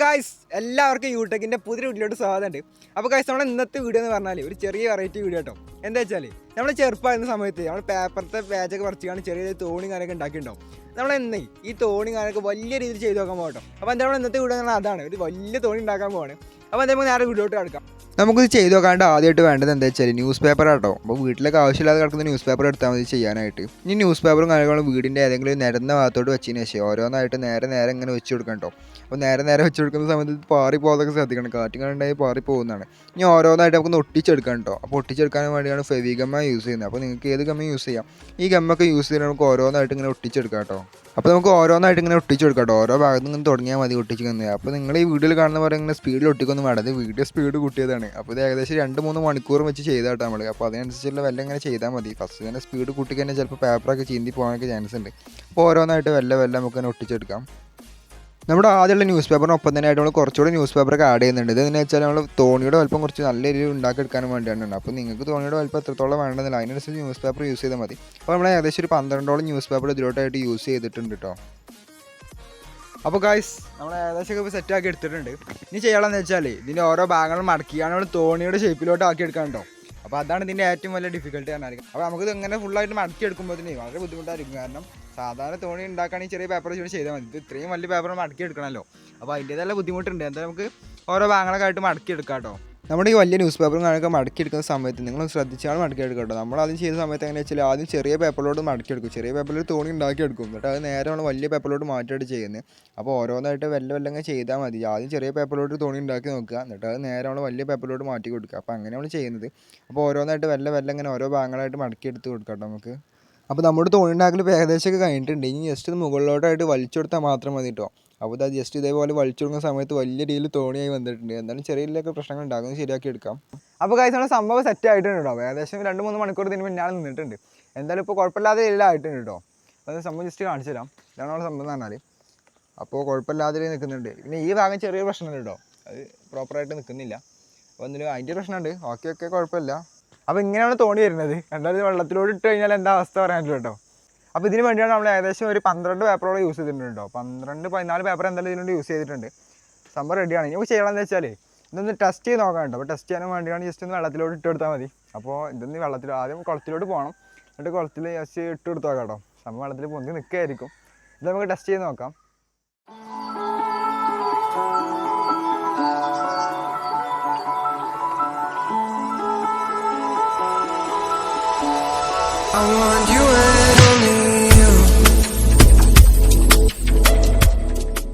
Guys എല്ലാവർക്കും യൂട്യൂബിൻ്റെ പുതിയ വീഡിയോയിലോട്ട് സ്വാഗതമുണ്ട്. അപ്പോൾ ഗായ്സ് നമ്മുടെ ഇന്നത്തെ വീഡിയോ എന്ന് പറഞ്ഞാൽ ഒരു ചെറിയ വെറൈറ്റി വീഡിയോ കേട്ടോ. എന്താ വെച്ചാൽ നമ്മൾ ചെറുപ്പമായിരുന്ന സമയത്ത് നമ്മൾ പേപ്പറത്തെ പേജൊക്കെ പറിച്ചാണ് ചെറിയ തോണി കാര്യമൊക്കെ ഉണ്ടാക്കിയിട്ടുണ്ടാവും. നമ്മളെന്നേ ഈ തോണി കാര്യമൊക്കെ വലിയ രീതിയിൽ ചെയ്ത് നോക്കാൻ പോകട്ടോ. അപ്പോൾ എന്താ നമ്മൾ ഇന്നത്തെ വീഡിയോ പറഞ്ഞാൽ അതാണ്, ഒരു വലിയ തോണി ഉണ്ടാക്കാൻ പോവാണ്. അപ്പോൾ എന്തായാലും നേരെ വീഡിയോട്ട് കിടക്കാം. നമുക്കിത് ചെയ്ത് നോക്കാണ്ട് ആദ്യമായിട്ട് വേണ്ടത് എന്താ വെച്ചാൽ ന്യൂസ് പേപ്പർ ആട്ടോ. അപ്പോൾ വീട്ടിലൊക്കെ ആവശ്യമില്ലാതെ കിടക്കുന്ന ന്യൂസ് പേപ്പർ എടുത്താൽ മതി ചെയ്യാനായിട്ട്. ഈ ന്യൂസ് പേപ്പറും കാര്യങ്ങളും വീടിൻ്റെ ഏതെങ്കിലും നിരന്ന ഭാഗത്തോട്ട് വെച്ചതിന് ശേഷം ഓരോന്നായിട്ട് നേരെ ഇങ്ങനെ വെച്ച് കൊടുക്കണം കേട്ടോ. അപ്പോൾ നേരെ വെച്ച് കൊടുക്കുന്ന സമയത്ത് പാറി പോകുന്നതൊക്കെ ശ്രദ്ധിക്കണം, കാറ്റിങ്ങുണ്ടായി പാറി പോകുന്നതാണ്. ഇനി ഓരോന്നായിട്ട് നമുക്ക് ഒട്ടിച്ചെടുക്കാം കേട്ടോ. അപ്പോൾ ഒട്ടിച്ചെടുക്കാൻ വേണ്ടിയാണ് ഫെവിഗമ്മ യൂസ് ചെയ്യുന്നത്. അപ്പോൾ നിങ്ങൾക്ക് ഏത് ഗമ്മ യൂസ് ചെയ്യാം. ഈ ഗമ്മൊക്കെ യൂസ് ചെയ്ത് നമുക്ക് ഓരോന്നായിട്ട് ഇങ്ങനെ ഒട്ടിച്ചെടുക്കാം കേട്ടോ. അപ്പോൾ നമുക്ക് ഓരോന്നായിട്ട് ഇങ്ങനെ ഒട്ടിച്ചെടുക്കാം കേട്ടോ. ഓരോ ഭാഗത്തും ഇങ്ങനെ തുടങ്ങിയാൽ മതി ഒട്ടിച്ചിരിക്കുന്നത്. അപ്പോൾ നിങ്ങൾ ഈ വീഡിയോയിൽ കാണുന്ന പോലെ ഇങ്ങനെ സ്പീഡിൽ ഒട്ടിക്കൊന്നും വേണ്ടത്, വീഡിയോ സ്പീഡ് കൂട്ടിയതാണ്. അപ്പോൾ ഇത് ഏകദേശം 2-3 മണിക്കൂർ വെച്ച് ചെയ്താട്ടോ നമ്മൾ. അപ്പോൾ അതിനനുസരിച്ചുള്ള വെല്ലം ഇങ്ങനെ ചെയ്താൽ മതി. ഫസ്റ്റ് തന്നെ സ്പീഡ് കൂട്ടിക്കഴിഞ്ഞാൽ ചിലപ്പോൾ പേപ്പറൊക്കെ ചീന്തി പോകാനൊക്കെ ചാൻസ് ഉണ്ട്. അപ്പോൾ ഓരോന്നായിട്ട് വെല്ലം നമുക്ക് ഇങ്ങനെ ഒട്ടിച്ചെടുക്കാം. നമ്മുടെ ആദ്യമുള്ള ന്യൂസ് പേപ്പറിനൊപ്പം തന്നെ ആയിട്ട് നമ്മൾ കുറച്ചുകൂടി ന്യൂസ് പേപ്പറൊക്കെ ആഡ് ചെയ്യുന്നുണ്ട്. ഇതെന്ന് വെച്ചാൽ നമ്മൾ തോണിയുടെ വലുപ്പം കുറച്ച് നല്ല രീതിയിൽ ഉണ്ടാക്കിയെടുക്കാനും വേണ്ടിയാണ്. അപ്പോൾ നിങ്ങൾക്ക് തോണിയുടെ വലുപ്പം എത്രത്തോളം വേണ്ടതില്ല അതിനനുസരിച്ച് ന്യൂസ് പേപ്പർ യൂസ് ചെയ്താൽ മതി. അപ്പോൾ നമ്മൾ ഏകദേശം ഒരു 12ഓളം ന്യൂസ് പേപ്പർ ഇതിലോട്ടായിട്ട് യൂസ് ചെയ്തിട്ടുണ്ട് കേട്ടോ. അപ്പോൾ ഗായ്സ് നമ്മൾ ഏകദേശമൊക്കെ ഇപ്പോൾ സെറ്റാക്കി എടുത്തിട്ടുണ്ട്. ഇനി ചെയ്യാമെന്ന് വെച്ചാൽ ഇതിൻ്റെ ഓരോ ഭാഗങ്ങളും മടക്കിയാണ് നമ്മൾ തോണിയുടെ ഷേപ്പിലോട്ട് ആക്കി എടുക്കാൻ കേട്ടോ. അപ്പോൾ അതാണ് ഇതിൻ്റെ ഏറ്റവും വലിയ ഡിഫിക്കൽട്ടി പറഞ്ഞായിരിക്കും. അപ്പോൾ നമുക്കിത് ഇങ്ങനെ ഫുള്ളായിട്ട് മടക്കി എടുക്കുമ്പോഴത്തേന് വളരെ ബുദ്ധിമുട്ടായിരിക്കും. കാരണം സാധാരണ തോണി ഉണ്ടാക്കുകയാണെങ്കിൽ ചെറിയ പേപ്പർ വെച്ച് ചെയ്താൽ മതി. ഇത് ഇത്രയും വലിയ പേപ്പർ മടക്കി എടുക്കണമല്ലോ. അപ്പോൾ അതിൻ്റേതല്ല ബുദ്ധിമുട്ടുണ്ട്. എന്തായാലും നമുക്ക് ഓരോ ഭാഗങ്ങളൊക്കെ ആയിട്ട് മടക്കി എടുക്കാം കേട്ടോ. നമ്മുടെ ഈ വലിയ ന്യൂസ് പേപ്പറും കാര്യമൊക്കെ മടക്കി എടുക്കുന്ന സമയത്ത് നിങ്ങൾ ശ്രദ്ധിച്ചാണ് മടക്കി എടുക്കുക കേട്ടോ. നമ്മൾ ആദ്യം ചെയ്ത സമയത്ത് എങ്ങനെ വെച്ചാൽ ആദ്യം ചെറിയ പേപ്പറിലോട്ട് മടക്കി എടുക്കും. ചെറിയ പേപ്പറിൽ തോണി ഉണ്ടാക്കിയെടുക്കും. എന്നിട്ട് അത് നേരെ നമ്മൾ വലിയ പേപ്പറിലോട്ട് മാറ്റിയിട്ട് ചെയ്യുന്നത്. അപ്പോൾ ഓരോന്നായിട്ട് വല്ലങ്ങനെ ചെയ്താൽ മതി. ആദ്യം ചെറിയ പേപ്പറിലോട്ട് തോണി ഉണ്ടാക്കി നോക്കുക. എന്നിട്ട് അത് നേരെ നമ്മൾ വലിയ പേപ്പറിലോട്ട് മാറ്റി കൊടുക്കുക. അപ്പോൾ അങ്ങനെ നമ്മൾ ചെയ്യുന്നത്. അപ്പോൾ ഓരോന്നായിട്ട് വല്ലങ്ങനെ ഓരോ ഭാഗങ്ങളായിട്ട് മടക്കി എടുത്ത് കൊടുക്കാം കേട്ടോ നമുക്ക്. അപ്പോൾ നമ്മുടെ തോണി ഉണ്ടാക്കൽ ഏകദേശമൊക്കെ കഴിഞ്ഞിട്ടുണ്ട്. ഇനി ജസ്റ്റ് മുകളിലോട്ടായിട്ട് വലിച്ചു കൊടുത്താൽ മാത്രം മതി കേട്ടോ. അപ്പോൾ അത് ജസ്റ്റ് ഇതേപോലെ വലിച്ചു കൊടുക്കുന്ന സമയത്ത് വലിയ രീതിയിൽ തോണിയായി വന്നിട്ടുണ്ട്. എന്തായാലും ചെറിയ രീതിയിലൊക്കെ പ്രശ്നങ്ങൾ ഉണ്ടാകുന്നത് ശരിയാക്കി എടുക്കാം. അപ്പോൾ ഗൈസ് നമ്മുടെ സംഭവം സെറ്റ് ആയിട്ടുണ്ട് കേട്ടോ. ഏകദേശം 2-3 മണിക്കൂർ ഇതിന് പിന്നാലെ നിന്നിട്ടുണ്ട്. എന്തായാലും ഇപ്പോൾ കുഴപ്പമില്ലാതെ എല്ലാം ആയിട്ടുണ്ട് കേട്ടോ. അത് സംഭവം ജസ്റ്റ് കാണിച്ചു തരാം. ഇതാണ് നമ്മുടെ സംഭവം എന്ന് പറഞ്ഞാൽ. അപ്പോൾ കുഴപ്പമില്ലാതെ നിൽക്കുന്നുണ്ട്. പിന്നെ ഈ ഭാഗം ചെറിയൊരു പ്രശ്നമുണ്ട് കേട്ടോ. അത് പ്രോപ്പറായിട്ട് നിൽക്കുന്നില്ല. അപ്പോൾ എന്തെങ്കിലും അതിൻ്റെ പ്രശ്നമുണ്ട്. ഓക്കെ കുഴപ്പമില്ല. അപ്പോൾ ഇങ്ങനെയാണ് തോണി വരുന്നത്. എന്തായാലും വെള്ളത്തിലോട്ട് ഇട്ട് കഴിഞ്ഞാൽ എന്താ അവസ്ഥ പറയാനില്ല കേട്ടോ. അപ്പോൾ ഇതിന് വേണ്ടിയാണ് നമ്മൾ ഏകദേശം ഒരു 12 പേപ്പറോളം യൂസ് ചെയ്തിട്ടുണ്ട് കേട്ടോ. 12-14 പേപ്പർ എന്തായാലും ഇതിനുവേണ്ടി യൂസ് ചെയ്തിട്ടുണ്ട്. സംഭവം റെഡിയാണ്. ഇനി ചെയ്യണമെന്ന് വെച്ചാൽ ഇതൊന്ന് ടെസ്റ്റ് ചെയ്ത് നോക്കാം കേട്ടോ. അപ്പോൾ ടെസ്റ്റ് ചെയ്യാൻ വേണ്ടിയാണ് ജസ്റ്റ് ഒന്ന് വെള്ളത്തിലോട്ട് ഇട്ട് കൊടുത്താൽ മതി. അപ്പോൾ ഇതൊന്ന് വെള്ളത്തിൽ ആദ്യം കുളത്തിലോട്ട് പോകണം. എന്നിട്ട് കുളത്തിൽ ജസ്റ്റ് ഇട്ട് കൊടുത്താൽ കേട്ടോ. സംഭവം വെള്ളത്തിൽ പൊന്തി നിൽക്കുകയായിരിക്കും. ഇത് നമുക്ക് ടെസ്റ്റ് ചെയ്ത് നോക്കാം.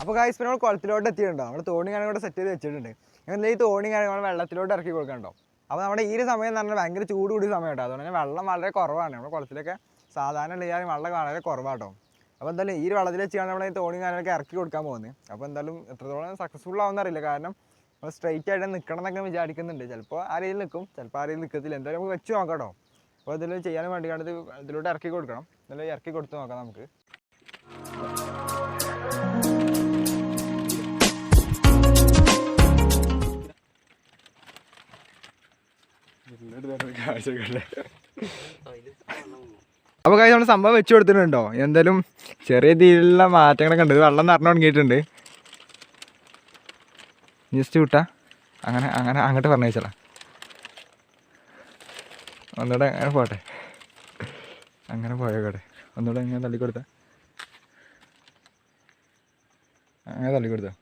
അപ്പോൾ ഗൈസ് ഇപ്പോൾ നമ്മൾ കുളത്തിലോട്ട് എത്തിയിട്ടുണ്ടോ. നമ്മൾ തോണി കാര്യങ്ങളോട് സെറ്റ് ചെയ്ത് വെച്ചിട്ടുണ്ട്. അങ്ങനെ ഈ തോണി കാര്യങ്ങൾ വെള്ളത്തിലോട്ട് ഇറക്കി കൊടുക്കണ്ടോ. അപ്പോൾ നമ്മുടെ ഈ ഒരു സമയം എന്ന് പറഞ്ഞാൽ ഭയങ്കര ചൂട് കൂടിയ സമയം കേട്ടോ. അതുകൊണ്ട് തന്നെ വെള്ളം വളരെ കുറവാണ്. നമ്മുടെ കുളത്തിലൊക്കെ സാധാരണ ഉള്ള വെള്ളം വളരെ കുറവാട്ടോ. അപ്പോൾ എന്തായാലും ഈ ഒരു വെള്ളത്തിൽ വെച്ചാണ് നമ്മൾ ഈ തോണി കാര്യങ്ങളൊക്കെ ഇറക്കി കൊടുക്കാൻ പോകുന്നത്. അപ്പോൾ എന്തായാലും എത്രത്തോളം സക്സസ്ഫുൾ ആവുമെന്ന് അറിയില്ല. കാരണം നമ്മൾ സ്ട്രൈറ്റ് ആയിട്ട് നിൽക്കണം എന്നൊക്കെ വിചാരിക്കുന്നുണ്ട്. ചിലപ്പോൾ ആ രീതിയിൽ നിൽക്കും, ചിലപ്പോൾ ആ രീതിയിൽ നിൽക്കത്തില്ല. എന്തായാലും നമുക്ക് വെച്ച് നോക്കാം കേട്ടോ. അപ്പോൾ ഇതിൽ ചെയ്യാൻ വേണ്ടിയാണ് ഇത് ഇതിലോട്ട് ഇറക്കി കൊടുക്കണം. എന്നാലും ഇറക്കി കൊടുത്ത് നോക്കാം നമുക്ക്. അപ്പോൾ കാര്യം നമ്മൾ സംഭവം വെച്ച് കൊടുത്തിട്ടുണ്ടോ. എന്തായാലും ചെറിയ രീതിയിലുള്ള മാറ്റങ്ങളൊക്കെ ഉണ്ട്. വെള്ളം നിറഞ്ഞു തുടങ്ങിയിട്ടുണ്ട്. ജസ്റ്റ് വിട്ടാ അങ്ങനെ അങ്ങോട്ട് പറഞ്ഞു വെച്ചാൽ ഒന്നുകൂടെ അങ്ങനെ പോട്ടെ. അങ്ങനെ പോയോട്ടെ. ഒന്നുകൂടെ ഇങ്ങനെ തള്ളിക്കൊടുത്താ അങ്ങനെ തള്ളിക്കൊടുത്താ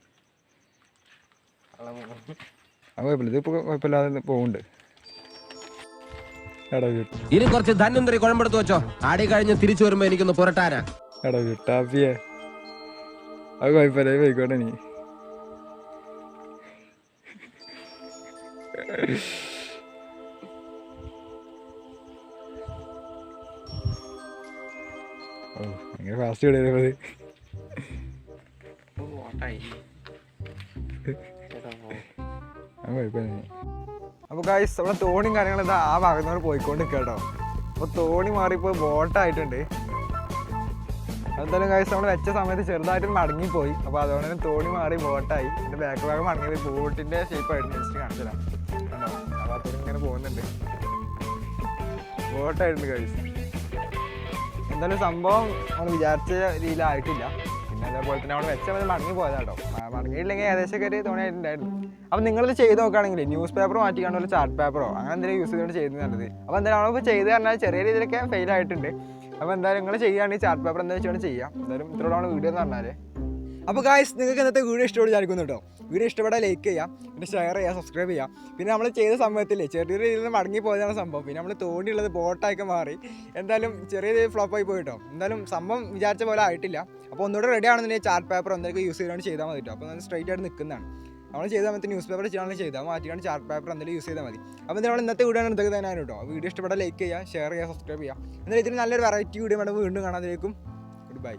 അത് കുഴപ്പമില്ല. ഇതിപ്പോൾ കുഴപ്പമില്ലാതെ പോകുന്നുണ്ട്. ഇനി കുറച്ച് ധന്വന്തരി കുഴമ്പെടുത്ത് വെച്ചോ. ആടി കഴിഞ്ഞ് തിരിച്ചു വരുമ്പോ എനിക്കൊന്ന് പുരട്ടാനാ. എടാ വിട്ടാപ്പിയേ അത് കുഴപ്പമില്ല. പോയിക്കോട്ടെ നീ. ഓ ഭയങ്കര ഫാസ്റ്റ് കിടയത്. അപ്പോൾ ഗൈസ് നമ്മുടെ തോണിയും കാര്യങ്ങളും ഇതാ ആ ഭാഗത്ത് പോയിക്കൊണ്ട് നിൽക്കുക കേട്ടോ. അപ്പോൾ തോണി മാറിപ്പോൾ ബോട്ടായിട്ടുണ്ട്. എന്തായാലും ഗൈസ് നമ്മൾ വെച്ച സമയത്ത് ചെറുതായിട്ട് മടങ്ങിപ്പോയി. അപ്പോൾ അതുകൊണ്ട് തന്നെ തോണി മാറി ബോട്ടായി. എൻ്റെ ബാക്ക് ഭാഗം മടങ്ങിയത് ബോട്ടിൻ്റെ ഷേപ്പായിട്ട് ജസ്റ്റ് കാണിച്ചു തരാം. അപ്പോൾ ആ തോണി ഇങ്ങനെ പോകുന്നുണ്ട്. ബോട്ടായിട്ടുണ്ട് ഗൈസ്. എന്തായാലും സംഭവം നമ്മൾ വിചാരിച്ച രീതിയിലായിട്ടില്ല. പിന്നെ അതേപോലെ തന്നെ നമ്മൾ വെച്ചാൽ മടങ്ങി പോയതാട്ടോ. മടങ്ങിയില്ലെങ്കിൽ ഏകദേശം ഒരു തോണിയായിട്ടുണ്ടായിരുന്നു. അപ്പോൾ നിങ്ങളിത് ചെയ്ത് നോക്കുകയാണെങ്കിൽ ന്യൂസ് പേപ്പർ മാറ്റിക്കാണ്ട് വല്ല ചാർട്ട് പേപ്പറോ അങ്ങനെ എന്തെങ്കിലും യൂസ് ചെയ്തുകൊണ്ട് ചെയ്യുന്നത് നല്ലത്. അപ്പോൾ എന്തായാലും നമ്മളിപ്പോൾ ചെയ്ത് പറഞ്ഞാൽ ചെറിയ രീതിയിലൊക്കെ ഫെയിൽ ആയിട്ടുണ്ട്. അപ്പോൾ എന്തായാലും നിങ്ങൾ ചെയ്യുകയാണെങ്കിൽ ചാർട്ട് പേപ്പർ എന്താ വെച്ചാൽ ചെയ്യാം. എന്തായാലും ഇത്രയോടാണ് വീഡിയോ എന്ന് പറഞ്ഞാൽ. അപ്പോൾ ഗായ്സ് നിങ്ങൾക്ക് ഇന്നത്തെ വീഡിയോ ഇഷ്ടപ്പെട്ട് വിചാരിക്കുന്നു കേട്ടോ. വീഡിയോ ഇഷ്ടപ്പെട്ടാൽ ലൈക്ക് ചെയ്യാം, പിന്നെ ഷെയർ ചെയ്യുക, സബ്സ്ക്രൈബ് ചെയ്യാം. പിന്നെ നമ്മൾ ചെയ്ത സമയത്തില്ലേ ചെറിയ രീതിയിൽ നിന്ന് മടങ്ങി പോയതാണ് സംഭവം. പിന്നെ നമ്മൾ തോണ്ടിയുള്ളത് ബോട്ടാക്കി മാറി. എന്തായാലും ചെറിയ രീതിയിൽ ഫ്ലോപ്പായി പോയിട്ടോ. എന്തായാലും സംഭവം വിചാരിച്ച പോലെ ആയിട്ടില്ല. അപ്പോൾ ഒന്നുകൂടെ റെഡി ആണെന്നുണ്ടെങ്കിൽ ചാർട്ട് പേപ്പർ എന്തെങ്കിലും യൂസ് ചെയ്താണ് ചെയ്താൽ മതി കേട്ടോ. അപ്പോൾ നല്ല സ്ട്രൈറ്റ് ആയിട്ട് നിൽക്കുന്നതാണ്. നമ്മൾ ചെയ്ത സമയത്ത് ന്യൂസ് പേപ്പർ ചെയ്യാണെങ്കിൽ ചെയ്താൽ മാറ്റിയാണ് ചാർട്ട് പേപ്പർ എന്തെങ്കിലും യൂസ് ചെയ്താൽ മതി. അപ്പോൾ നമ്മൾ ഇന്നത്തെ വീഡിയോ ആണ് ഇതൊക്കെ തന്നെയാണ് കേട്ടോ. വീഡിയോ ഇഷ്ടപ്പെട്ടാൽ ലൈക്ക് ചെയ്യുക, ഷെയർ ചെയ്യുക, സബ്സ്ക്രൈബ് ചെയ്യുക. എന്നാലും ഇതിന് നല്ലൊരു വെറൈറ്റി വീഡിയോ വേണം വീണ്ടും കാണാതിരിക്കും. Good bye.